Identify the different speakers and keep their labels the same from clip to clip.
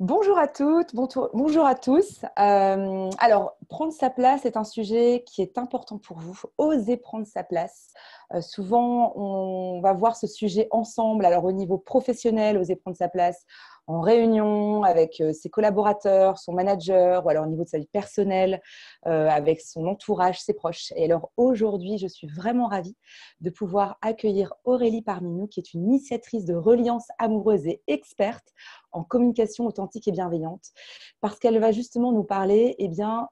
Speaker 1: Bonjour à toutes, bonjour à tous. Alors, prendre sa place est un sujet qui est important pour vous. Osez prendre sa place. Souvent, on va voir ce sujet ensemble. Alors, au niveau professionnel, oser prendre sa place en réunion avec ses collaborateurs, son manager, ou alors au niveau de sa vie personnelle, avec son entourage, ses proches. Et alors, aujourd'hui, je suis vraiment ravie de pouvoir accueillir Aurélie parmi nous, qui est une initiatrice de reliance amoureuse et experte en communication authentique et bienveillante, parce qu'elle va justement nous parler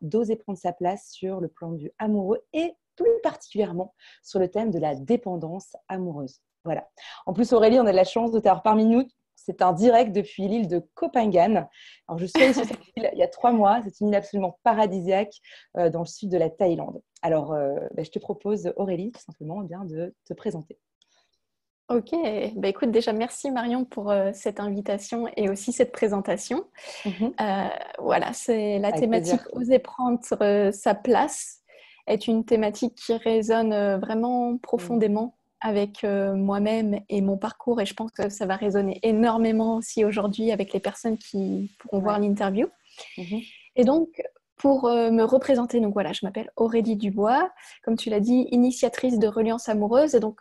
Speaker 1: d'oser prendre sa place sur le plan du amoureux et plus particulièrement sur le thème de la dépendance amoureuse. Voilà. En plus, Aurélie, on a de la chance de t'avoir parmi nous. C'est un direct depuis l'île de Koh Phangan. Alors, je suis allée sur cette île il y a 3 mois. C'est une île absolument paradisiaque dans le sud de la Thaïlande. Alors, je te propose, Aurélie, tout simplement, de te présenter.
Speaker 2: Ok, écoute, déjà merci Marion pour cette invitation et aussi cette présentation.
Speaker 1: Mm-hmm.
Speaker 2: Voilà, c'est la
Speaker 1: Avec
Speaker 2: thématique
Speaker 1: plaisir.
Speaker 2: Oser prendre sa place est une thématique qui résonne vraiment profondément avec moi-même et mon parcours, et je pense que ça va résonner énormément aussi aujourd'hui avec les personnes qui pourront voir
Speaker 1: Ouais.
Speaker 2: l'interview.
Speaker 1: Mm-hmm.
Speaker 2: Et donc, pour me représenter, donc voilà, je m'appelle Aurélie Dubois, comme tu l'as dit, initiatrice de Reliance Amoureuse. Et donc,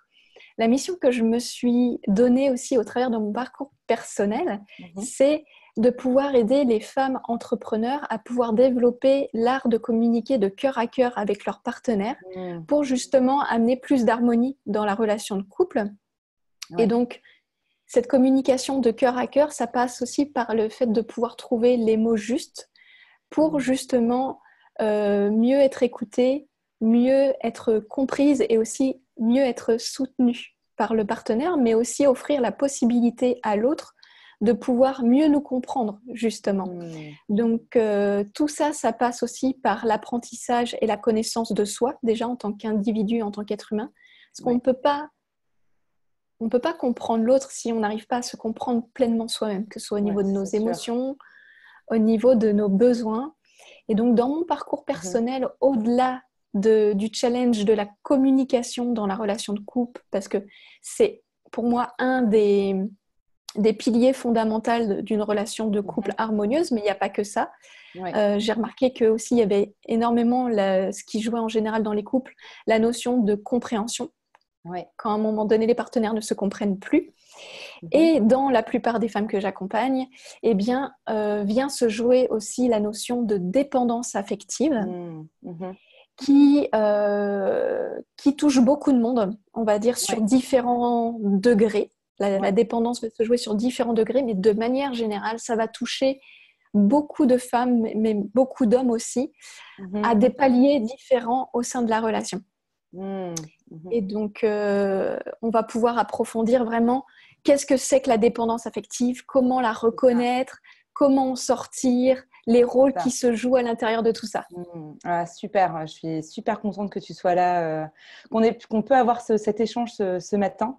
Speaker 2: la mission que je me suis donnée aussi au travers de mon parcours personnel,
Speaker 1: Mm-hmm.
Speaker 2: c'est de pouvoir aider les femmes entrepreneurs à pouvoir développer l'art de communiquer de cœur à cœur avec leurs partenaires
Speaker 1: Mm.
Speaker 2: pour justement amener plus d'harmonie dans la relation de couple. Et
Speaker 1: Ouais.
Speaker 2: donc, cette communication de cœur à cœur, ça passe aussi par le fait de pouvoir trouver les mots justes pour justement mieux être écoutée, mieux être comprise et aussi mieux être soutenue par le partenaire, mais aussi offrir la possibilité à l'autre de pouvoir mieux nous comprendre, justement.
Speaker 1: Mm.
Speaker 2: Donc, tout ça, ça passe aussi par l'apprentissage et la connaissance de soi, déjà en tant qu'individu, en tant qu'être humain. Parce qu'on
Speaker 1: Ouais.
Speaker 2: ne peut pas comprendre l'autre si on n'arrive pas à se comprendre pleinement soi-même, que ce soit au
Speaker 1: Ouais,
Speaker 2: niveau de nos
Speaker 1: c'est sûr.
Speaker 2: émotions, au niveau de nos besoins. Et donc, dans mon parcours
Speaker 1: Mm-hmm.
Speaker 2: personnel, au-delà du challenge de la communication dans la relation de couple, parce que c'est pour moi un des piliers fondamentaux d'une relation de couple
Speaker 1: Mm-hmm.
Speaker 2: harmonieuse, mais il n'y a pas que ça.
Speaker 1: Ouais.
Speaker 2: J'ai remarqué que aussi il y avait énormément ce qui jouait en général dans les couples, la notion de compréhension,
Speaker 1: Ouais.
Speaker 2: quand à un moment donné les partenaires ne se comprennent plus.
Speaker 1: Mm-hmm.
Speaker 2: Et dans la plupart des femmes que j'accompagne, vient se jouer aussi la notion de dépendance affective
Speaker 1: Mm-hmm.
Speaker 2: qui touche beaucoup de monde, on va dire, sur
Speaker 1: Ouais.
Speaker 2: différents degrés. La
Speaker 1: Ouais.
Speaker 2: dépendance va se jouer sur différents degrés, mais de manière générale, ça va toucher beaucoup de femmes, mais beaucoup d'hommes aussi,
Speaker 1: Mm-hmm.
Speaker 2: à des paliers différents au sein de la relation.
Speaker 1: Mm-hmm.
Speaker 2: Et donc, on va pouvoir approfondir vraiment qu'est-ce que c'est que la dépendance affective, comment la
Speaker 1: C'est ça.
Speaker 2: reconnaître, comment en sortir, les
Speaker 1: C'est
Speaker 2: rôles qui
Speaker 1: ça.
Speaker 2: se jouent à l'intérieur de tout ça.
Speaker 1: Ah, super, je suis super contente que tu sois là, qu'on peut avoir cet échange ce matin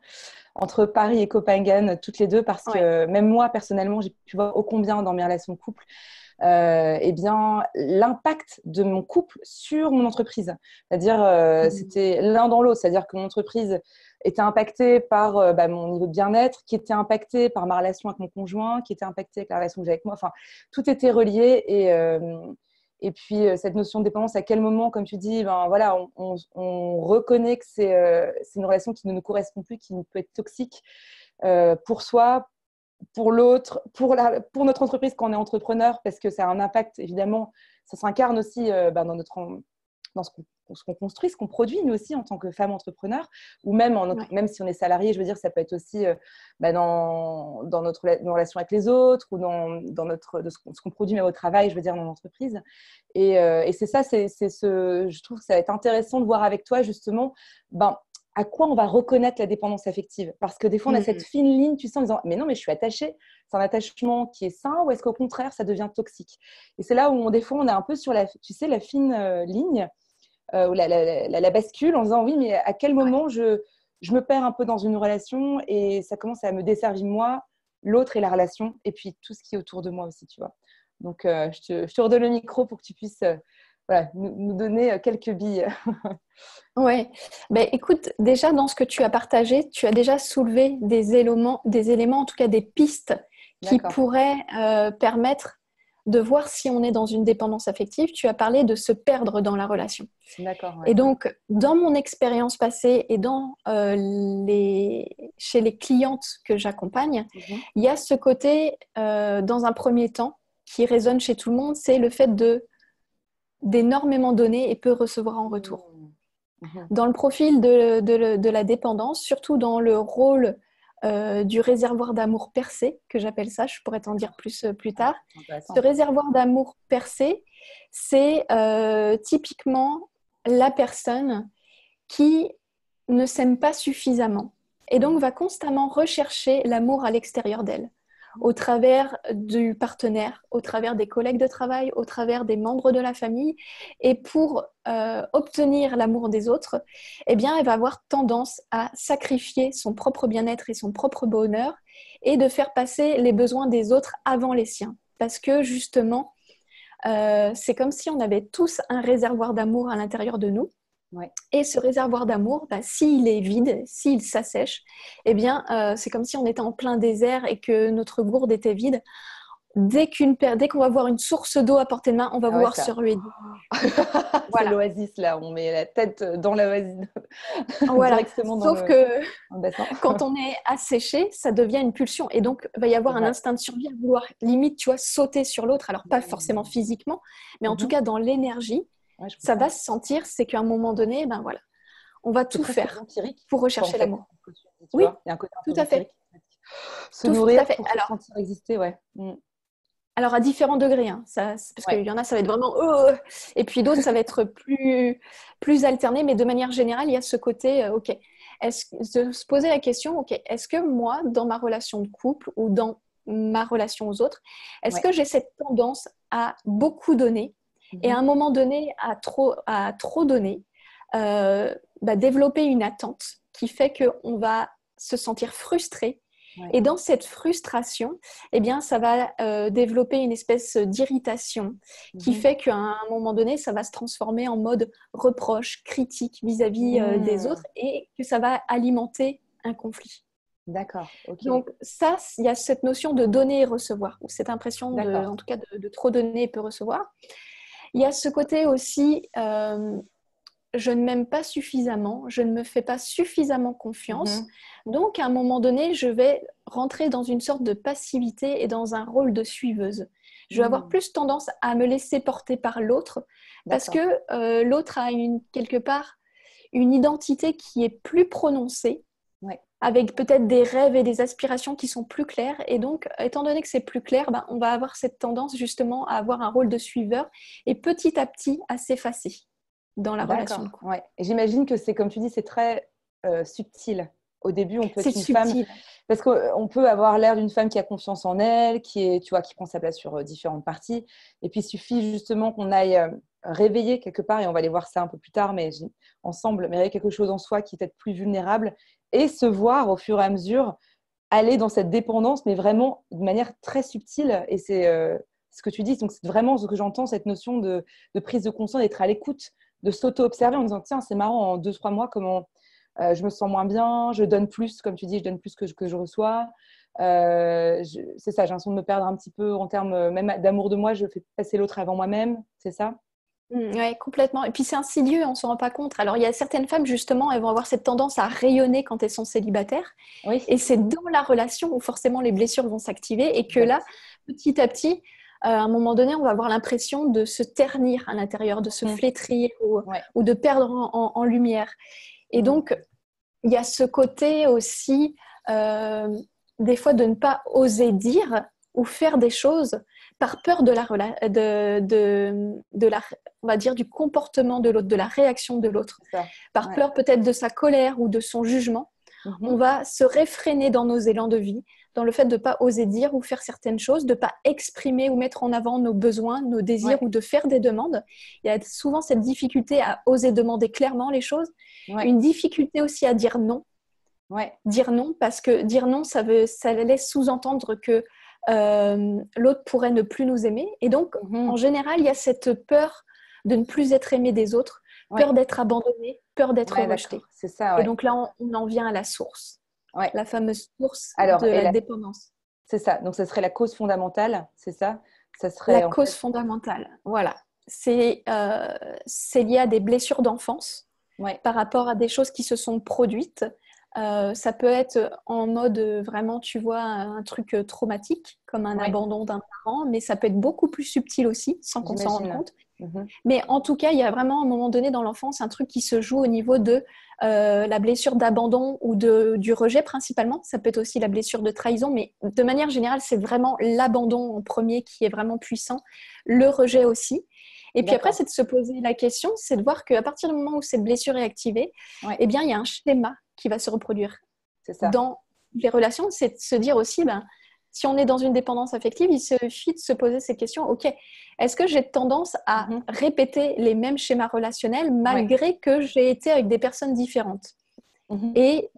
Speaker 1: entre Paris et Copenhague, toutes les deux, parce
Speaker 2: Ouais.
Speaker 1: que même moi, personnellement, j'ai pu voir ô combien dans mes relations de couple, l'impact de mon couple sur mon entreprise. C'est-à-dire, c'était l'un dans l'autre, c'est-à-dire que mon entreprise était impactée par mon niveau de bien-être, qui était impactée par ma relation avec mon conjoint, qui était impactée avec la relation que j'ai avec moi. Enfin, tout était relié et puis, cette notion de dépendance, à quel moment, comme tu dis, voilà, on reconnaît que c'est une relation qui ne nous correspond plus, qui peut être toxique pour soi, pour l'autre, pour notre entreprise quand on est entrepreneur, parce que ça a un impact, évidemment, ça s'incarne aussi dans ce qu'on construit, ce qu'on produit, nous aussi, en tant que femme entrepreneur, ou même,
Speaker 2: Ouais.
Speaker 1: même si on est salarié, je veux dire, ça peut être aussi dans nos relations avec les autres, ou ce qu'on produit même au travail, je veux dire, dans l'entreprise. Et c'est ça, je trouve que ça va être intéressant de voir avec toi, justement, à quoi on va reconnaître la dépendance affective. Parce que des fois, on a cette fine ligne, tu sais, en disant « Mais non, mais je suis attachée. » C'est un attachement qui est sain ou est-ce qu'au contraire, ça devient toxique? Et c'est là où, des fois, on est un peu sur la fine ligne, ou la bascule, en disant « Oui, mais à quel moment je me perds un peu dans une relation et ça commence à me desservir moi, l'autre et la relation, et puis tout ce qui est autour de moi aussi, tu vois. » Donc, je te redonne le micro pour que tu puisses nous donner quelques billes.
Speaker 2: Ouais. Écoute, déjà dans ce que tu as partagé, tu as déjà soulevé des éléments, en tout cas des pistes qui
Speaker 1: D'accord.
Speaker 2: pourrait permettre de voir si on est dans une dépendance affective. Tu as parlé de se perdre dans la relation.
Speaker 1: D'accord, ouais.
Speaker 2: Et donc, dans mon expérience passée et chez les clientes que j'accompagne, il y a ce côté, dans un premier temps, qui résonne chez tout le monde, c'est le fait d'énormément donner et peu recevoir en retour. Dans le profil de la dépendance, surtout dans le rôle du réservoir d'amour percé, que j'appelle ça, je pourrais t'en dire plus tard. Ce réservoir d'amour percé, c'est typiquement la personne qui ne s'aime pas suffisamment et donc va constamment rechercher l'amour à l'extérieur d'elle, au travers du partenaire, au travers des collègues de travail, au travers des membres de la famille. Et pour obtenir l'amour des autres, eh bien, elle va avoir tendance à sacrifier son propre bien-être et son propre bonheur et de faire passer les besoins des autres avant les siens. Parce que justement, c'est comme si on avait tous un réservoir d'amour à l'intérieur de nous.
Speaker 1: Ouais.
Speaker 2: Et ce réservoir d'amour, s'il est vide, s'il s'assèche, eh bien, c'est comme si on était en plein désert et que notre gourde était vide. Dès qu'on va voir une source d'eau à portée de main, on va vouloir se ruer.
Speaker 1: C'est l'oasis, là. On met la tête dans l'oasis.
Speaker 2: Voilà.
Speaker 1: Directement
Speaker 2: Sauf que
Speaker 1: dans le bassin.
Speaker 2: quand on est asséché, ça devient une pulsion. Et donc, il va y avoir un instinct de survie à vouloir, limite, tu vois, sauter sur l'autre. Alors, pas forcément physiquement, mais en tout cas, dans l'énergie, ça va se sentir, c'est qu'à un moment donné, ben voilà, on va tout faire pour rechercher l'amour.
Speaker 1: Oui, il y a un côté
Speaker 2: tout à fait.
Speaker 1: Se nourrir pour se sentir exister, ouais.
Speaker 2: Alors, à différents degrés, hein, parce qu'il y en a, ça va être vraiment et puis d'autres, ça va être plus alterné, mais de manière générale, il y a ce côté, ok, de se poser la question, ok, est-ce que moi, dans ma relation de couple ou dans ma relation aux autres, est-ce que j'ai cette tendance à beaucoup donner et à un moment donné, à trop donner, développer une attente qui fait qu'on va se sentir frustré. Et dans cette frustration, eh bien, ça va développer une espèce d'irritation qui fait qu'à un moment donné, ça va se transformer en mode reproche, critique vis-à-vis des autres et que ça va alimenter un conflit.
Speaker 1: D'accord. Okay.
Speaker 2: Donc ça, il y a cette notion de donner et recevoir, ou cette impression en tout cas de trop donner et peu recevoir. Il y a ce côté aussi, je ne m'aime pas suffisamment, je ne me fais pas suffisamment confiance. Donc, à un moment donné, je vais rentrer dans une sorte de passivité et dans un rôle de suiveuse. Je vais avoir plus tendance à me laisser porter par l'autre parce que l'autre a quelque part une identité qui est plus prononcée, avec peut-être des rêves et des aspirations qui sont plus clairs. Et donc, étant donné que c'est plus clair, on va avoir cette tendance justement à avoir un rôle de suiveur et petit à petit à s'effacer dans la relation de couple.
Speaker 1: Ouais. Et j'imagine que c'est, comme tu dis, c'est très subtil. Au début, on peut être une femme, parce qu'on peut avoir l'air d'une femme qui a confiance en elle, qui prend sa place sur différentes parties. Et puis, il suffit justement qu'on aille réveiller quelque part, et on va aller voir ça un peu plus tard, mais ensemble, mais réveiller quelque chose en soi qui est peut-être plus vulnérable, et se voir au fur et à mesure aller dans cette dépendance, mais vraiment de manière très subtile. Et c'est ce que tu dis, donc c'est vraiment ce que j'entends, cette notion de prise de conscience, d'être à l'écoute, de s'auto-observer en disant, tiens, c'est marrant, en 2-3 mois, comment je me sens moins bien, je donne plus, comme tu dis, je donne plus que je reçois. C'est ça, j'ai l'impression de me perdre un petit peu en termes même d'amour de moi, je fais passer l'autre avant moi-même, c'est ça ?
Speaker 2: Oui, complètement. Et puis c'est insidieux, on ne s'en rend pas compte. Alors il y a certaines femmes, justement, elles vont avoir cette tendance à rayonner quand elles sont célibataires.
Speaker 1: Oui.
Speaker 2: Et c'est dans la relation où forcément les blessures vont s'activer et que là, petit à petit, à un moment donné, on va avoir l'impression de se ternir à l'intérieur, de se flétrir ou de perdre en lumière. Et donc, il y a ce côté aussi, des fois, de ne pas oser dire ou faire des choses par peur on va dire, du comportement de l'autre, de la réaction de l'autre. Par peur peut-être de sa colère ou de son jugement. On va se réfréner dans nos élans de vie, dans le fait de ne pas oser dire ou faire certaines choses, de ne pas exprimer ou mettre en avant nos besoins, nos désirs ou de faire des demandes. Il y a souvent cette difficulté à oser demander clairement les choses. Une difficulté aussi à dire non. Dire non, parce que dire non, ça laisse sous-entendre que l'autre pourrait ne plus nous aimer. Et donc, en général, il y a cette peur de ne plus être aimé des autres, peur d'être abandonné, peur d'être rejeté.
Speaker 1: C'est ça,
Speaker 2: Et donc là, on en vient à la source, la fameuse source de la dépendance.
Speaker 1: C'est ça. Donc, ça serait la cause fondamentale, c'est ça? Ça
Speaker 2: La
Speaker 1: serait en
Speaker 2: cause
Speaker 1: fait.
Speaker 2: fondamentale, voilà. C'est lié à des blessures d'enfance
Speaker 1: Ouais,
Speaker 2: par rapport à des choses qui se sont produites. Ça peut être en mode vraiment, tu vois, un truc traumatique, comme un
Speaker 1: ouais,
Speaker 2: abandon d'un parent, mais ça peut être beaucoup plus subtil aussi, sans qu'on s'en rende
Speaker 1: j'imagine.
Speaker 2: compte.
Speaker 1: Mhm.
Speaker 2: Mais en tout cas, il y a vraiment un moment donné dans l'enfance un truc qui se joue au niveau de la blessure d'abandon ou du rejet principalement. Ça peut être aussi la blessure de trahison, mais de manière générale, c'est vraiment l'abandon en premier qui est vraiment puissant, le rejet aussi. Et puis après,
Speaker 1: D'accord.
Speaker 2: c'est de se poser la question, c'est de voir qu'à partir du moment où cette blessure est activée,
Speaker 1: Ouais,
Speaker 2: eh bien, il y a un schéma qui va se reproduire
Speaker 1: c'est ça.
Speaker 2: dans les relations. C'est de se dire aussi, ben, si on est dans une dépendance affective, il suffit de se poser ces questions. OK, est-ce que j'ai tendance à
Speaker 1: Mhm.
Speaker 2: répéter les mêmes schémas relationnels
Speaker 1: Ouais.
Speaker 2: malgré que j'ai été avec des personnes différentes?
Speaker 1: Mhm.
Speaker 2: Et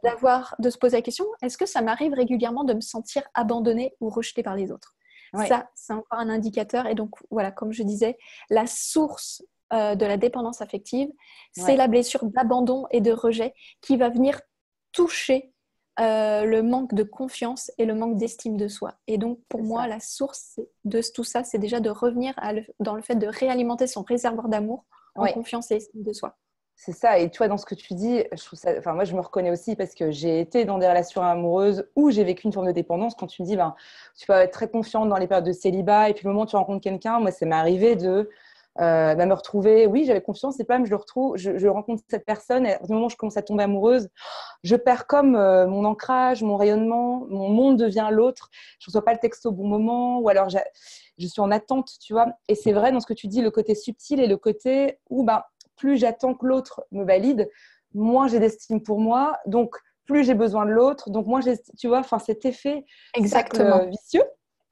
Speaker 2: de se poser la question, est-ce que ça m'arrive régulièrement de me sentir abandonnée ou rejetée par les autres?
Speaker 1: Ouais,
Speaker 2: Ça, c'est encore un indicateur. Et donc, voilà, comme je disais, la source de la dépendance affective, c'est
Speaker 1: ouais,
Speaker 2: la blessure d'abandon et de rejet qui va venir toucher le manque de confiance et le manque d'estime de soi. Et donc, pour
Speaker 1: c'est
Speaker 2: moi,
Speaker 1: ça.
Speaker 2: la source de tout ça, c'est déjà de revenir dans le fait de réalimenter son réservoir d'amour en
Speaker 1: Ouais.
Speaker 2: confiance et estime de soi.
Speaker 1: C'est ça, et tu vois, dans ce que tu dis, je trouve ça, enfin, moi, je me reconnais aussi parce que j'ai été dans des relations amoureuses où j'ai vécu une forme de dépendance. Quand tu me dis, ben, tu peux être très confiante dans les périodes de célibat, et puis le moment où tu rencontres quelqu'un, moi, ça m'est arrivé de ben, me retrouver, oui, j'avais confiance, et pas même je le retrouve, je rencontre cette personne, et au moment où je commence à tomber amoureuse, je perds comme mon ancrage, mon rayonnement, mon monde devient l'autre, je ne reçois pas le texte au bon moment, ou alors je suis en attente, tu vois. Et c'est vrai dans ce que tu dis, le côté subtil et le côté où ben, plus j'attends que l'autre me valide, moins j'ai d'estime pour moi, donc plus j'ai besoin de l'autre, donc moins j'ai, tu vois, enfin cet effet cercle
Speaker 2: Exactement.
Speaker 1: vicieux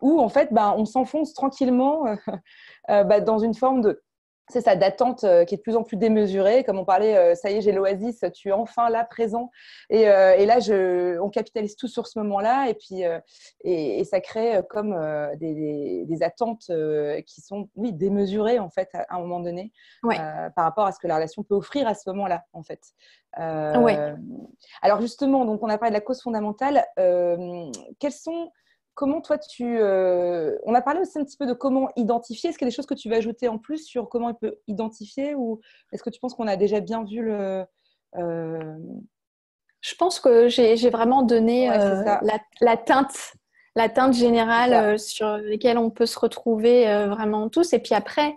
Speaker 1: où en fait ben, on s'enfonce tranquillement ben, dans une forme de c'est ça, d'attente qui est de plus en plus démesurée. Comme on parlait, ça y est, j'ai l'oasis, tu es enfin là, présent. Et là, on capitalise tout sur ce moment-là. Et puis, et ça crée comme des attentes qui sont, oui, démesurées, en fait, à un moment donné,
Speaker 2: Ouais.
Speaker 1: par rapport à ce que la relation peut offrir à ce moment-là, en fait.
Speaker 2: Ouais.
Speaker 1: Euh, alors, justement, donc, on a parlé de la cause fondamentale. Quels sont comment toi on a parlé aussi un petit peu de comment identifier. Est-ce qu'il y a des choses que tu veux ajouter en plus sur comment il peut identifier ou est-ce que tu penses qu'on a déjà bien vu le... euh,
Speaker 2: Je pense que j'ai vraiment donné
Speaker 1: Ouais, c'est ça.
Speaker 2: la teinte
Speaker 1: C'est
Speaker 2: générale
Speaker 1: ça.
Speaker 2: sur lesquelles on peut se retrouver vraiment tous. Et puis après,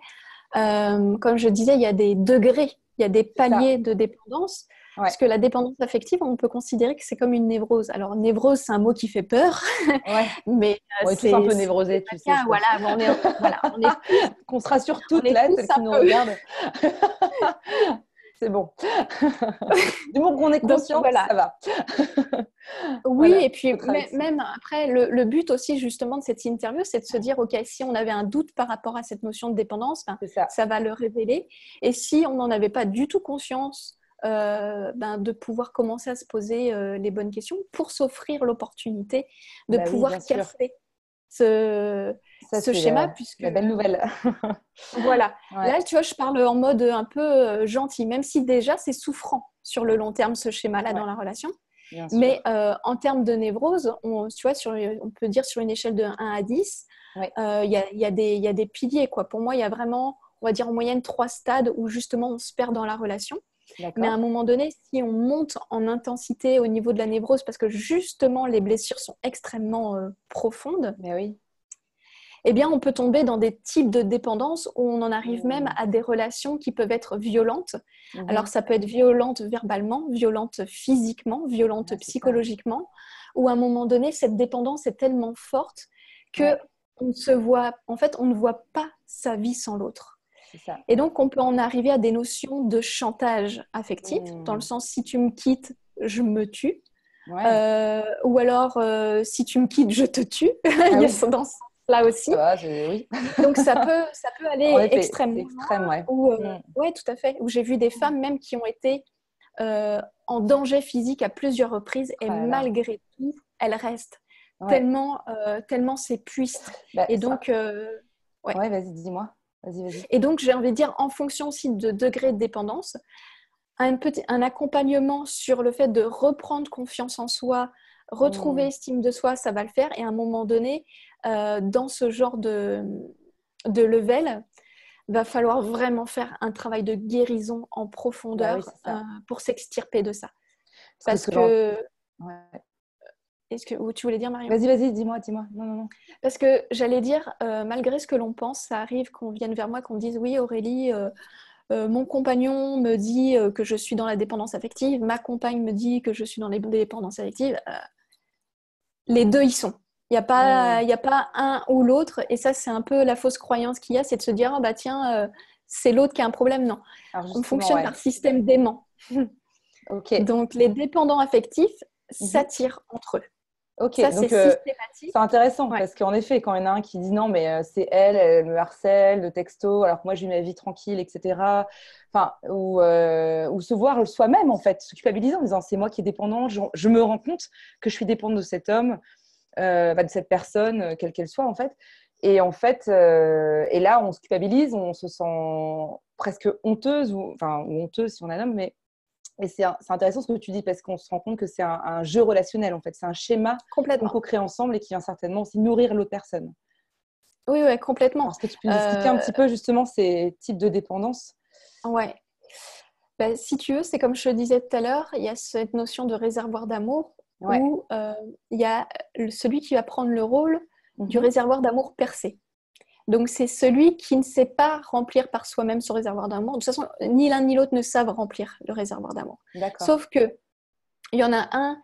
Speaker 2: comme je disais, il y a des degrés, il y a des
Speaker 1: C'est ça.
Speaker 2: paliers de dépendance.
Speaker 1: Ouais.
Speaker 2: Parce que la dépendance affective, on peut considérer que c'est comme une névrose. Alors, névrose, c'est un mot qui fait peur,
Speaker 1: Ouais.
Speaker 2: mais
Speaker 1: On est tous un peu
Speaker 2: c'est
Speaker 1: névrosés,
Speaker 2: pas
Speaker 1: tu
Speaker 2: le
Speaker 1: sais,
Speaker 2: cas.
Speaker 1: je pense.
Speaker 2: Voilà, voilà,
Speaker 1: Qu'on se rassure
Speaker 2: on
Speaker 1: toutes
Speaker 2: est
Speaker 1: là,
Speaker 2: tous
Speaker 1: celles
Speaker 2: un
Speaker 1: qui nous
Speaker 2: peu.
Speaker 1: regardent. C'est bon. Du moment qu'on est
Speaker 2: Donc,
Speaker 1: conscient,
Speaker 2: voilà.
Speaker 1: ça va.
Speaker 2: Oui,
Speaker 1: Voilà,
Speaker 2: et puis
Speaker 1: on peut traverser.
Speaker 2: même après, le but aussi justement de cette interview, c'est de se dire, OK, si on avait un doute par rapport à cette notion de dépendance, ben,
Speaker 1: C'est ça.
Speaker 2: ça va le révéler. Et si on n'en avait pas du tout conscience, ben, de pouvoir commencer à se poser les bonnes questions pour s'offrir l'opportunité de
Speaker 1: Bah oui, bien
Speaker 2: pouvoir
Speaker 1: sûr.
Speaker 2: casser ce,
Speaker 1: Ça,
Speaker 2: ce
Speaker 1: c'est
Speaker 2: schéma, puisque
Speaker 1: la belle nouvelle.
Speaker 2: voilà,
Speaker 1: Ouais,
Speaker 2: là, tu vois, je parle en mode un peu gentil, même si déjà c'est souffrant sur le long terme, ce schéma-là dans
Speaker 1: ouais,
Speaker 2: la relation.
Speaker 1: bien
Speaker 2: Mais
Speaker 1: sûr.
Speaker 2: en termes de névrose, tu vois, on peut dire sur une échelle de 1 à 10,
Speaker 1: Ouais,
Speaker 2: il y a des piliers, quoi. Pour moi, il y a vraiment, on va dire en moyenne, 3 stades où justement on se perd dans la relation. Mais à un
Speaker 1: d'accord.
Speaker 2: moment donné, si on monte en intensité au niveau de la névrose, parce que justement les blessures sont extrêmement profondes,
Speaker 1: Mais oui.
Speaker 2: eh bien, on peut tomber dans des types de dépendance où on en arrive même
Speaker 1: Mmh.
Speaker 2: à des relations qui peuvent être violentes. Alors,
Speaker 1: Mhm.
Speaker 2: ça peut être violente verbalement, violente physiquement, violente
Speaker 1: Ouais, c'est ça.
Speaker 2: psychologiquement, où à un moment donné, cette dépendance est tellement forte que
Speaker 1: Ouais,
Speaker 2: on se voit, en fait, on ne voit pas sa vie sans l'autre.
Speaker 1: c'est ça.
Speaker 2: Et donc, on peut en arriver à des notions de chantage affectif, dans le
Speaker 1: Mmh.
Speaker 2: sens si tu me quittes, je me tue.
Speaker 1: Ouais.
Speaker 2: Ou alors, si tu me quittes, je te tue.
Speaker 1: Ah
Speaker 2: Il y a
Speaker 1: oui,
Speaker 2: ça dans ce sens-là aussi.
Speaker 1: ça va, oui.
Speaker 2: Donc ça peut
Speaker 1: En
Speaker 2: aller
Speaker 1: effet, c'est
Speaker 2: extrêmement
Speaker 1: extrême, ouais.
Speaker 2: loin. Ou
Speaker 1: Mmh.
Speaker 2: ouais, tout à fait. Où j'ai vu des femmes même qui ont été en danger physique à plusieurs reprises et
Speaker 1: Ah là là.
Speaker 2: malgré tout, elles restent
Speaker 1: Ouais.
Speaker 2: tellement c'est puissant.
Speaker 1: Bah,
Speaker 2: Et
Speaker 1: ça...
Speaker 2: donc ouais.
Speaker 1: Ouais, vas-y, dis-moi. Vas-y, vas-y.
Speaker 2: Et donc j'ai envie de dire en fonction aussi de degré de dépendance, un accompagnement sur le fait de reprendre confiance en soi Retrouver estime de soi, ça va le faire. Et à un moment donné, dans ce genre de level, va falloir vraiment faire un travail de guérison en
Speaker 1: Bah oui,
Speaker 2: profondeur
Speaker 1: c'est ça.
Speaker 2: pour s'extirper de ça.
Speaker 1: Parce
Speaker 2: Parce
Speaker 1: que ce que
Speaker 2: que,
Speaker 1: ouais.
Speaker 2: ou tu voulais dire, Marion?
Speaker 1: Vas-y, dis-moi. Non, non, non.
Speaker 2: Parce que j'allais dire, malgré ce que l'on pense, ça arrive qu'on vienne vers moi, qu'on me dise, oui, Aurélie, mon compagnon me dit que je suis dans la dépendance affective, ma compagne me dit que je suis dans les dépendances affectives. Les deux y sont. Il y a pas un ou l'autre. Et ça, c'est un peu la fausse croyance qu'il y a, c'est de se dire, oh, bah tiens, c'est l'autre qui a un problème. Non,
Speaker 1: Alors
Speaker 2: on
Speaker 1: justement,
Speaker 2: fonctionne
Speaker 1: ouais.
Speaker 2: par système d'aimant.
Speaker 1: Ok.
Speaker 2: Donc, les dépendants affectifs
Speaker 1: Mhm.
Speaker 2: s'attirent entre eux.
Speaker 1: Ok,
Speaker 2: Ça, c'est
Speaker 1: donc
Speaker 2: systématique.
Speaker 1: c'est intéressant
Speaker 2: Ouais.
Speaker 1: parce qu'en effet, quand il y en a un qui dit non, mais c'est elle, elle me harcèle de texto, alors que moi j'ai eu ma vie tranquille, etc. Enfin, ou se voir soi-même en fait, se culpabiliser en disant c'est moi qui est dépendant, je me rends compte que je suis dépendante de cet homme, de cette personne, quelle qu'elle soit en fait. Et en fait, et là on se culpabilise, on se sent presque honteuse, ou honteuse si on a un homme, mais et c'est intéressant ce que tu dis parce qu'on se rend compte que c'est un jeu relationnel en fait. C'est un schéma qu'on
Speaker 2: Complètement.
Speaker 1: co-crée ensemble et qui vient certainement aussi nourrir l'autre personne.
Speaker 2: Oui, ouais, complètement.
Speaker 1: Alors, est-ce que tu peux nous expliquer un petit peu justement ces types de dépendance?
Speaker 2: Ouais. Ben, si tu veux, c'est comme je te disais tout à l'heure, il y a cette notion de réservoir d'amour
Speaker 1: Ouais.
Speaker 2: où il y a celui qui va prendre le rôle du
Speaker 1: Mhm.
Speaker 2: réservoir d'amour percé. Donc, c'est celui qui ne sait pas remplir par soi-même son réservoir d'amour. De toute façon, ni l'un ni l'autre ne savent remplir le réservoir d'amour.
Speaker 1: D'accord.
Speaker 2: Sauf que il y en a un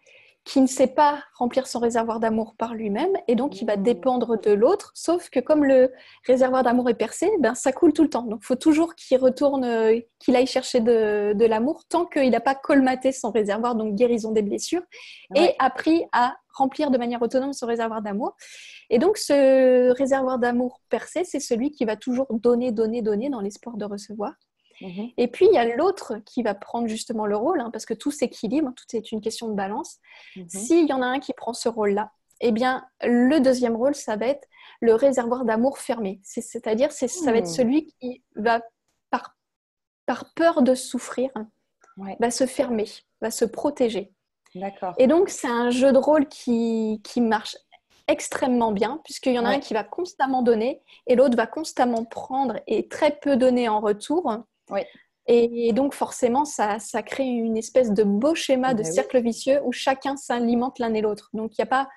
Speaker 2: qui ne sait pas remplir son réservoir d'amour par lui-même et donc il va
Speaker 1: Mhm.
Speaker 2: dépendre de l'autre. Sauf que comme le réservoir d'amour est percé, ben, ça coule tout le temps. Donc il faut toujours qu'il retourne, qu'il aille chercher de l'amour tant qu'il n'a pas colmaté son réservoir, donc guérison des blessures, et
Speaker 1: Ouais.
Speaker 2: appris à remplir de manière autonome son réservoir d'amour. Et donc ce réservoir d'amour percé, c'est celui qui va toujours donner, donner, donner dans l'espoir de recevoir.
Speaker 1: Mhm.
Speaker 2: Et puis, il y a l'autre qui va prendre justement le rôle, hein, parce que tout s'équilibre, tout est une question de balance.
Speaker 1: Mhm.
Speaker 2: S'il y en a un qui prend ce rôle-là, eh bien, le deuxième rôle, ça va être le réservoir d'amour fermé. C'est-à-dire, ça va être
Speaker 1: Mhm.
Speaker 2: celui qui va, par, par peur de souffrir,
Speaker 1: Ouais.
Speaker 2: va se fermer, va se protéger.
Speaker 1: D'accord.
Speaker 2: Et donc, c'est un jeu de rôle qui marche extrêmement bien, puisqu'il y en a un
Speaker 1: Ouais.
Speaker 2: qui va constamment donner et l'autre va constamment prendre et très peu donner en retour.
Speaker 1: Ouais.
Speaker 2: Et donc, forcément, ça crée une espèce de beau schéma de
Speaker 1: Ben oui.
Speaker 2: cercle vicieux où chacun s'alimente l'un et l'autre. Donc, il n'y a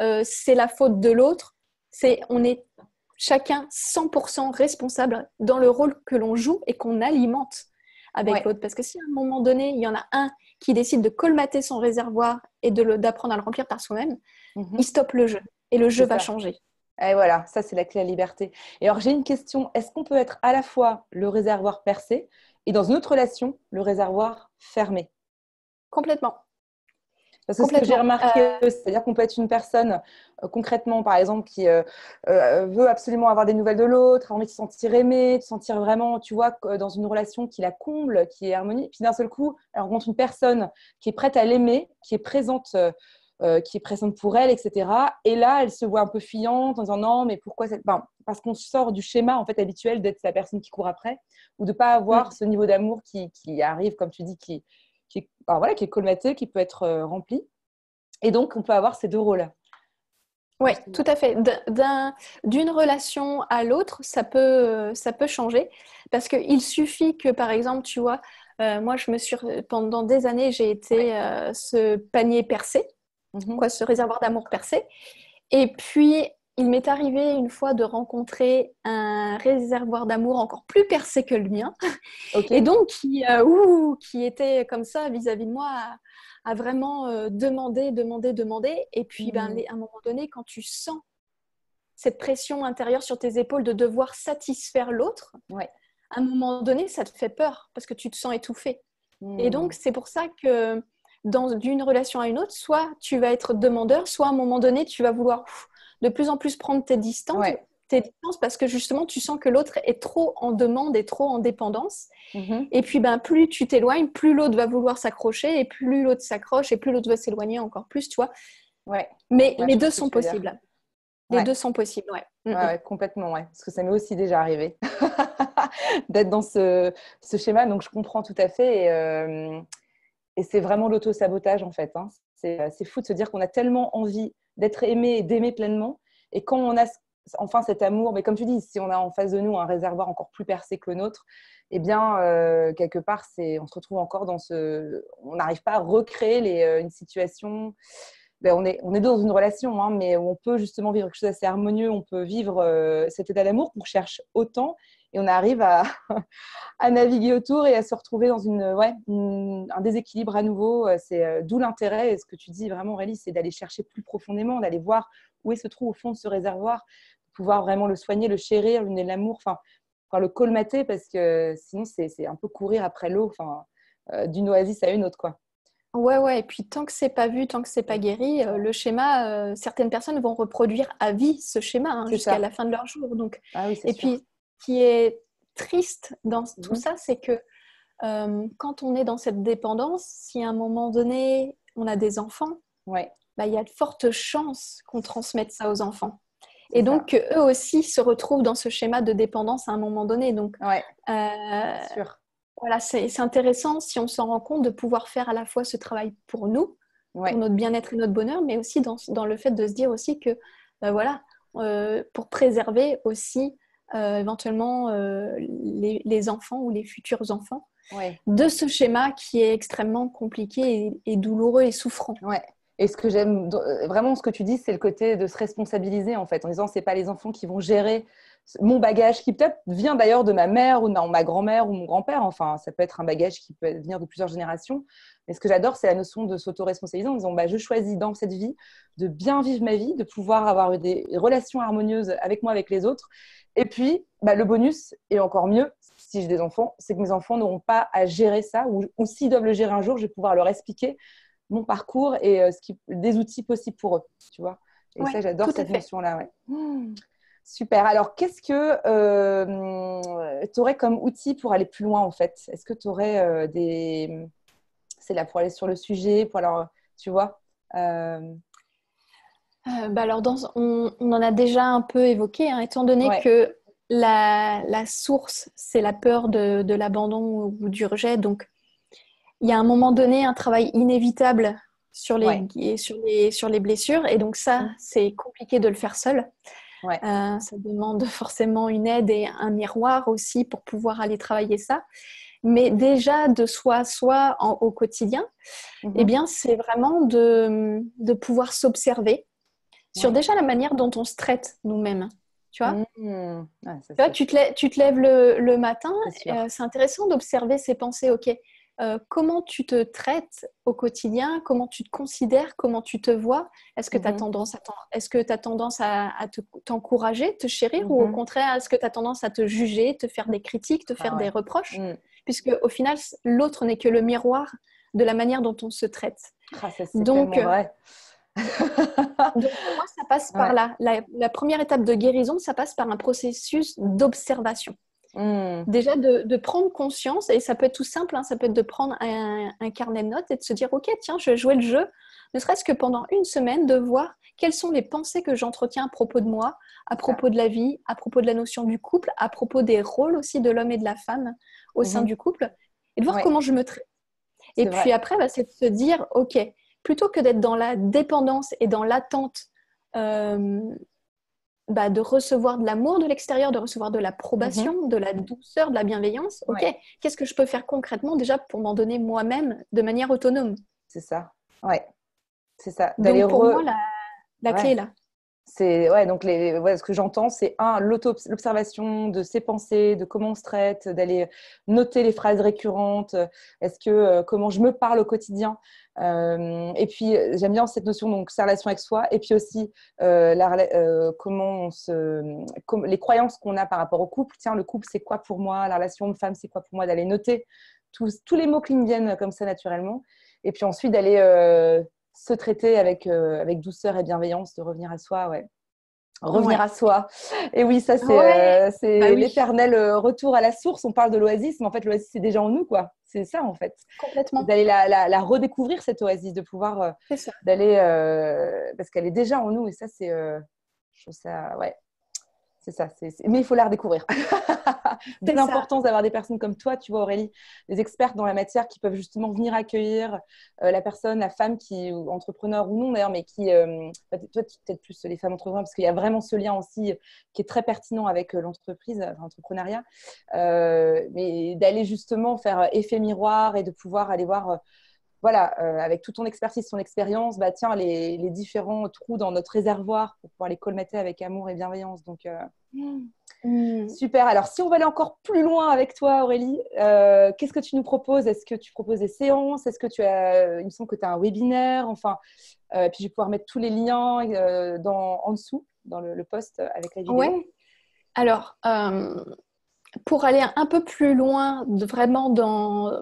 Speaker 2: pas c'est la faute de l'autre, on est chacun 100% responsable dans le rôle que l'on joue et qu'on alimente avec
Speaker 1: Ouais.
Speaker 2: l'autre. Parce que si à un moment donné, il y en a un qui décide de colmater son réservoir et d'apprendre à le remplir par soi-même, il
Speaker 1: Mhm.
Speaker 2: stoppe le jeu et le
Speaker 1: C'est
Speaker 2: jeu va
Speaker 1: ça.
Speaker 2: changer.
Speaker 1: Et voilà, ça c'est la clé à la liberté. Et alors j'ai une question, est-ce qu'on peut être à la fois le réservoir percé et dans une autre relation, le réservoir fermé?
Speaker 2: Complètement.
Speaker 1: Parce que ce que j'ai
Speaker 2: Complètement.
Speaker 1: remarqué, c'est-à-dire qu'on peut être une personne concrètement, par exemple, qui veut absolument avoir des nouvelles de l'autre, a envie de se sentir aimée, de se sentir vraiment, tu vois, dans une relation qui la comble, qui est harmonie. Puis d'un seul coup, elle rencontre une personne qui est prête à l'aimer, qui est présente pour elle, etc. Et là, elle se voit un peu fuyante en disant non, mais pourquoi cette... Ben, parce qu'on sort du schéma en fait habituel d'être la personne qui court après ou de ne pas avoir
Speaker 2: Mm.
Speaker 1: ce niveau d'amour qui arrive, comme tu dis, alors voilà, qui est colmaté, qui peut être rempli. Et donc, on peut avoir ces deux rôles,
Speaker 2: Oui, tout
Speaker 1: justement.
Speaker 2: à fait. D'une relation à l'autre, ça peut changer parce qu'il suffit que, par exemple, tu vois, moi, pendant des années, j'ai
Speaker 1: Ouais.
Speaker 2: été ce panier percé,
Speaker 1: Mhm.
Speaker 2: quoi, ce réservoir d'amour percé. Et puis, il m'est arrivé une fois de rencontrer un réservoir d'amour encore plus percé que le mien.
Speaker 1: Ok.
Speaker 2: Et donc, qui était comme ça vis-à-vis de moi, à vraiment demander, demander, demander. Et puis, ben,
Speaker 1: Mhm.
Speaker 2: à un moment donné, quand tu sens cette pression intérieure sur tes épaules de devoir satisfaire l'autre,
Speaker 1: Ouais.
Speaker 2: à un moment donné, ça te fait peur parce que tu te sens étouffé. Et donc,
Speaker 1: Mhm.
Speaker 2: c'est pour ça que d'une relation à une autre, soit tu vas être demandeur, soit à un moment donné, tu vas vouloir de plus en plus prendre
Speaker 1: Ouais.
Speaker 2: tes distances parce que justement, tu sens que l'autre est trop en demande et trop en dépendance.
Speaker 1: Mhm.
Speaker 2: Et puis, ben, plus tu t'éloignes, plus l'autre va vouloir s'accrocher et plus l'autre s'accroche et plus l'autre va s'éloigner encore plus, tu vois.
Speaker 1: Ouais.
Speaker 2: Mais
Speaker 1: Ouais,
Speaker 2: les
Speaker 1: je vois
Speaker 2: deux
Speaker 1: ce que
Speaker 2: sont
Speaker 1: tu veux dire.
Speaker 2: possibles. Les
Speaker 1: Ouais.
Speaker 2: deux sont possibles, ouais.
Speaker 1: Ouais,
Speaker 2: Mm, mm.
Speaker 1: ouais, complètement, ouais. Parce que ça m'est aussi déjà arrivé d'être dans ce schéma. Donc, je comprends tout à fait. Et c'est vraiment l'auto-sabotage, en fait, hein. C'est fou de se dire qu'on a tellement envie d'être aimé et d'aimer pleinement. Et quand on a enfin cet amour, mais comme tu dis, si on a en face de nous un réservoir encore plus percé que le nôtre, eh bien, quelque part, on se retrouve encore dans on n'arrive pas à recréer une situation. Ben, on est dans une relation, hein, mais on peut justement vivre quelque chose d'assez harmonieux. On peut vivre cet état d'amour qu'on cherche autant et on arrive à naviguer autour et à se retrouver dans un déséquilibre à nouveau. C'est d'où l'intérêt, et ce que tu dis vraiment, Aurélie, c'est d'aller chercher plus profondément, d'aller voir où se trouve au fond de ce réservoir, de pouvoir vraiment le soigner, le chérir, lui donner de l'amour, enfin le colmater, parce que sinon, c'est un peu courir après l'eau, d'une oasis à une autre, quoi.
Speaker 2: Ouais. Et puis, tant que c'est pas vu, tant que c'est pas guéri, le schéma, certaines personnes vont reproduire à vie ce schéma, hein, jusqu'à la fin de leur jour. Donc,
Speaker 1: ah oui, c'est sûr.
Speaker 2: Puis, ce qui est triste dans tout ça, c'est que quand on est dans cette dépendance, si à un moment donné, on a des enfants, il y a de fortes chances qu'on transmette ça aux enfants. Et donc, eux aussi se retrouvent dans ce schéma de dépendance à un moment donné. Donc,
Speaker 1: c'est sûr.
Speaker 2: Voilà, c'est intéressant, si on s'en rend compte, de pouvoir faire à la fois ce travail pour nous, pour notre bien-être et notre bonheur, mais aussi dans le fait de se dire aussi que, pour préserver aussi éventuellement les enfants ou les futurs enfants de ce schéma qui est extrêmement compliqué et douloureux et souffrant.
Speaker 1: Et ce que j'aime vraiment, ce que tu dis, c'est le côté de se responsabiliser, en fait, en disant c'est pas les enfants qui vont gérer mon bagage, qui peut-être vient d'ailleurs de ma mère ou de ma grand-mère ou mon grand-père. Enfin, ça peut être un bagage qui peut venir de plusieurs générations. Mais ce que j'adore, c'est la notion de s'auto-responsabiliser en disant je choisis dans cette vie de bien vivre ma vie, de pouvoir avoir des relations harmonieuses avec moi, avec les autres. Et puis, le bonus, et encore mieux, si j'ai des enfants, c'est que mes enfants n'auront pas à gérer ça, ou s'ils doivent le gérer un jour, je vais pouvoir leur expliquer mon parcours et des outils possibles pour eux, tu vois. Et ça, j'adore cette notion-là. Super. Alors, qu'est-ce que tu aurais comme outil pour aller plus loin, en fait? Est-ce que tu aurais des... C'est là pour aller sur le sujet, pour alors, tu vois
Speaker 2: alors, on en a déjà un peu évoqué, hein, étant donné que la source, c'est la peur de l'abandon ou du rejet. Donc, il y a un moment donné un travail inévitable sur les blessures. Et donc ça, c'est compliqué de le faire seul. Ça demande forcément une aide et un miroir aussi pour pouvoir aller travailler ça. Mais déjà, de soi au quotidien, eh bien, c'est vraiment de pouvoir s'observer sur déjà la manière dont on se traite nous-mêmes. Tu vois, tu te lèves le matin, c'est intéressant d'observer ces pensées. Ok, comment tu te traites au quotidien, comment tu te considères, comment tu te vois. Est-ce que tu as tendance à t'encourager, te chérir, ou au contraire, est-ce que tu as tendance à te juger, te faire des critiques, te faire des reproches, puisque au final, l'autre n'est que le miroir de la manière dont on se traite.
Speaker 1: Ça, c'est tellement vrai.
Speaker 2: Donc, pour moi, ça passe par là. La première étape de guérison, ça passe par un processus d'observation. Déjà, de prendre conscience, et ça peut être tout simple, hein, ça peut être de prendre un carnet de notes et de se dire, ok, tiens, je vais jouer le jeu, ne serait-ce que pendant une semaine, de voir quelles sont les pensées que j'entretiens à propos de moi, à propos de la vie, à propos de la notion du couple, à propos des rôles aussi de l'homme et de la femme au sein du couple, et de voir comment je me traite. Et puis après, c'est de se dire, ok, plutôt que d'être dans la dépendance et dans l'attente de recevoir de l'amour de l'extérieur, de recevoir de l'approbation, de la douceur, de la bienveillance, ok, qu'est-ce que je peux faire concrètement déjà pour m'en donner moi-même de manière autonome?
Speaker 1: C'est ça, c'est ça.
Speaker 2: Donc pour moi, la clé est là.
Speaker 1: Donc ce que j'entends, c'est l'observation de ses pensées, de comment on se traite, d'aller noter les phrases récurrentes, comment je me parle au quotidien. Et puis j'aime bien cette notion, donc sa relation avec soi, et puis aussi les croyances qu'on a par rapport au couple. Tiens, le couple, c'est quoi pour moi? La relation homme-femme, c'est quoi pour moi? D'aller noter tous les mots qui me viennent comme ça naturellement, et puis ensuite d'aller se traiter avec douceur et bienveillance, de revenir à soi, revenir à soi. Et oui, ça, c'est l'éternel retour à la source. On parle de l'oasis, mais en fait, l'oasis, c'est déjà en nous, quoi. C'est ça, en fait.
Speaker 2: Complètement.
Speaker 1: D'aller la redécouvrir, cette oasis, de pouvoir d'aller... parce qu'elle est déjà en nous, et ça, c'est... je trouve ça... c'est ça. Mais il faut la redécouvrir. D'où
Speaker 2: C'est ça.
Speaker 1: l'importance d'avoir des personnes comme toi, tu vois Aurélie, des expertes dans la matière qui peuvent justement venir accueillir la personne, la femme qui, ou entrepreneur ou non d'ailleurs, mais qui, toi peut-être plus les femmes entrepreneurs, parce qu'il y a vraiment ce lien aussi qui est très pertinent avec l'entreprise, l'entrepreneuriat, mais d'aller justement faire effet miroir et de pouvoir aller voir voilà, avec toute ton expertise, ton expérience, bah, tiens, les différents trous dans notre réservoir pour pouvoir les colmater avec amour et bienveillance. Donc,
Speaker 2: Mm.
Speaker 1: super. Alors, si on va aller encore plus loin avec toi, Aurélie, qu'est-ce que tu nous proposes? Est-ce que tu proposes des séances? Est-ce que tu as, il me semble que tu as un webinaire? Enfin, puis je vais pouvoir mettre tous les liens en dessous, dans le post avec la vidéo.
Speaker 2: Ouais. Alors, pour aller un peu plus loin, vraiment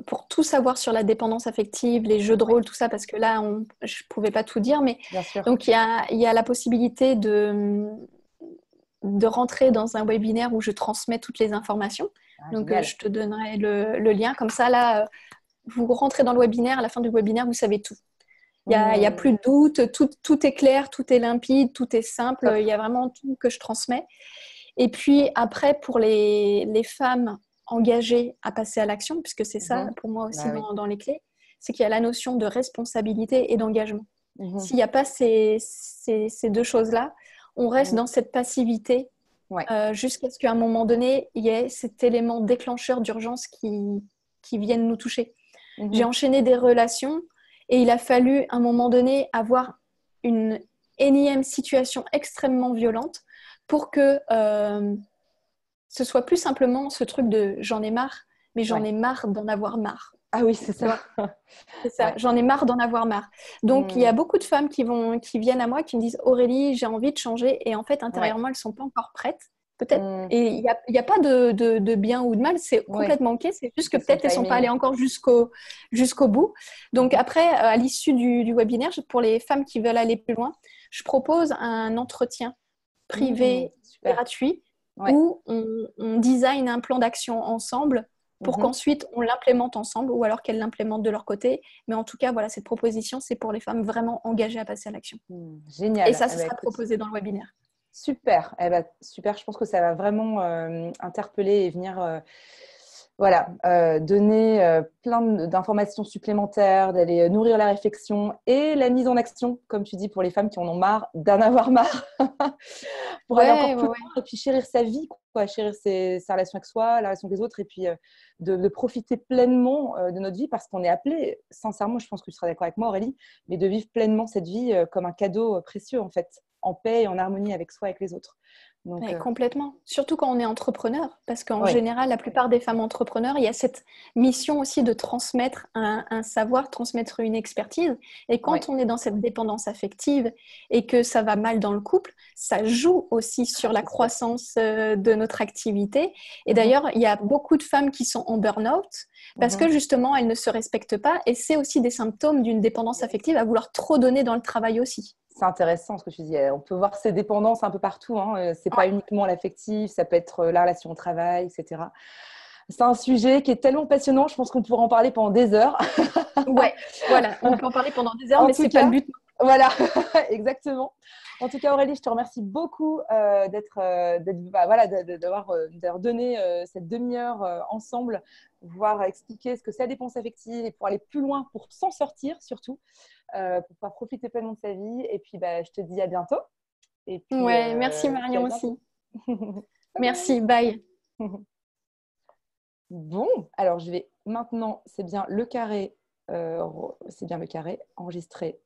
Speaker 2: pour tout savoir sur la dépendance affective, les jeux de
Speaker 1: Oui,
Speaker 2: rôle, tout ça, parce que là, je ne pouvais pas tout dire, mais
Speaker 1: bien sûr.
Speaker 2: donc il y a la possibilité de rentrer dans un webinaire où je transmets toutes les informations.
Speaker 1: Ah,
Speaker 2: Donc,
Speaker 1: génial.
Speaker 2: je te donnerai le lien. Comme ça, là, vous rentrez dans le webinaire. À la fin du webinaire, vous savez tout. Il y a plus de doute. Tout est clair, tout est limpide, tout est simple.
Speaker 1: Top.
Speaker 2: Il y a vraiment tout que je transmets. Et puis, après, pour les femmes engagées à passer à l'action, puisque c'est ça, pour moi aussi,
Speaker 1: Bah, oui.
Speaker 2: dans les clés, c'est qu'il y a la notion de responsabilité et d'engagement.
Speaker 1: Mhm.
Speaker 2: S'il n'y a pas ces deux choses-là, on reste
Speaker 1: Mhm.
Speaker 2: dans cette passivité
Speaker 1: Ouais.
Speaker 2: jusqu'à ce qu'à un moment donné, il y ait cet élément déclencheur d'urgence qui vienne nous toucher. J'ai
Speaker 1: Mhm.
Speaker 2: enchaîné des relations et il a fallu, à un moment donné, avoir une énième situation extrêmement violente pour que ce soit plus simplement ce truc de j'en ai marre, mais j'en
Speaker 1: Ouais.
Speaker 2: ai marre d'en avoir marre.
Speaker 1: Ah oui, c'est
Speaker 2: Tu
Speaker 1: ça.
Speaker 2: vois, c'est ça,
Speaker 1: Ouais.
Speaker 2: j'en ai marre d'en avoir marre. Donc, il y a
Speaker 1: Mhm.
Speaker 2: beaucoup de femmes qui viennent à moi, qui me disent Aurélie, j'ai envie de changer. Et en fait,
Speaker 1: Ouais.
Speaker 2: intérieurement, elles ne sont pas encore prêtes. Peut-être.
Speaker 1: Mhm.
Speaker 2: Et il y a pas de bien ou de mal, c'est
Speaker 1: Ouais.
Speaker 2: complètement OK. C'est juste que
Speaker 1: Question de
Speaker 2: peut-être elles ne sont pas allées
Speaker 1: timing.
Speaker 2: encore jusqu'au bout. Donc,
Speaker 1: Mhm.
Speaker 2: après, à l'issue du webinaire, pour les femmes qui veulent aller plus loin, je propose un entretien
Speaker 1: Mhm.
Speaker 2: privé
Speaker 1: Super.
Speaker 2: gratuit
Speaker 1: Ouais.
Speaker 2: où on design un plan d'action ensemble pour
Speaker 1: Mhm.
Speaker 2: qu'ensuite on l'implémente ensemble ou alors qu'elles l'implémentent de leur côté. Mais en tout cas, voilà, cette proposition, c'est pour les femmes vraiment engagées à passer à l'action. Et
Speaker 1: Génial.
Speaker 2: ça,
Speaker 1: Eh
Speaker 2: ce
Speaker 1: ben,
Speaker 2: sera
Speaker 1: écoute,
Speaker 2: proposé dans le webinaire.
Speaker 1: super. Eh ben, super. Je pense que ça va vraiment interpeller et venir voilà, donner plein d'informations supplémentaires, d'aller nourrir la réflexion et la mise en action, comme tu dis, pour les femmes qui en ont marre d'en avoir marre, pour aller encore
Speaker 2: Ouais,
Speaker 1: plus
Speaker 2: ouais, ouais.
Speaker 1: loin et puis chérir sa vie, quoi, chérir sa relation avec soi, la relation avec les autres, et puis de profiter pleinement de notre vie parce qu'on est appelé, sincèrement, je pense que tu seras d'accord avec moi, Aurélie, mais de vivre pleinement cette vie comme un cadeau précieux, en fait, en paix et en harmonie avec soi et avec les autres. Donc,
Speaker 2: Ouais, complètement. Surtout quand on est entrepreneur, parce qu'en
Speaker 1: oui,
Speaker 2: général, la plupart des femmes entrepreneurs, il y a cette mission aussi de transmettre un savoir, transmettre une expertise. Et
Speaker 1: oui.
Speaker 2: quand on est dans cette dépendance affective et que ça va mal dans le couple, ça joue aussi
Speaker 1: Ah,
Speaker 2: sur la
Speaker 1: c'est sûr.
Speaker 2: croissance de notre activité. Et
Speaker 1: Mhm,
Speaker 2: d'ailleurs, il y a beaucoup de femmes qui sont en burn-out parce que
Speaker 1: mhm.
Speaker 2: justement, elles ne se respectent pas. Et c'est aussi des symptômes d'une dépendance affective à vouloir trop donner dans le travail aussi.
Speaker 1: C'est intéressant ce que tu dis. On peut voir ces dépendances un peu partout, hein. C'est pas
Speaker 2: Ouais.
Speaker 1: uniquement l'affectif, ça peut être la relation au travail, etc. C'est un sujet qui est tellement passionnant. Je pense qu'on pourrait en parler pendant des heures.
Speaker 2: Ouais, voilà, on peut en parler pendant des heures,
Speaker 1: En
Speaker 2: mais
Speaker 1: tout
Speaker 2: c'est pas le
Speaker 1: cas,
Speaker 2: but.
Speaker 1: voilà, exactement. En tout cas, Aurélie, je te remercie beaucoup d'avoir donné cette demi-heure ensemble, pouvoir expliquer ce que c'est la dépense affective et pour aller plus loin, pour s'en sortir surtout, pour pouvoir profiter pleinement de sa vie. Et puis, bah, je te dis à bientôt.
Speaker 2: Ouais, merci
Speaker 1: Puis à
Speaker 2: Marion
Speaker 1: bientôt.
Speaker 2: aussi.
Speaker 1: Bye
Speaker 2: Merci, bye.
Speaker 1: bye. Bon, alors je vais maintenant, c'est bien le carré enregistré.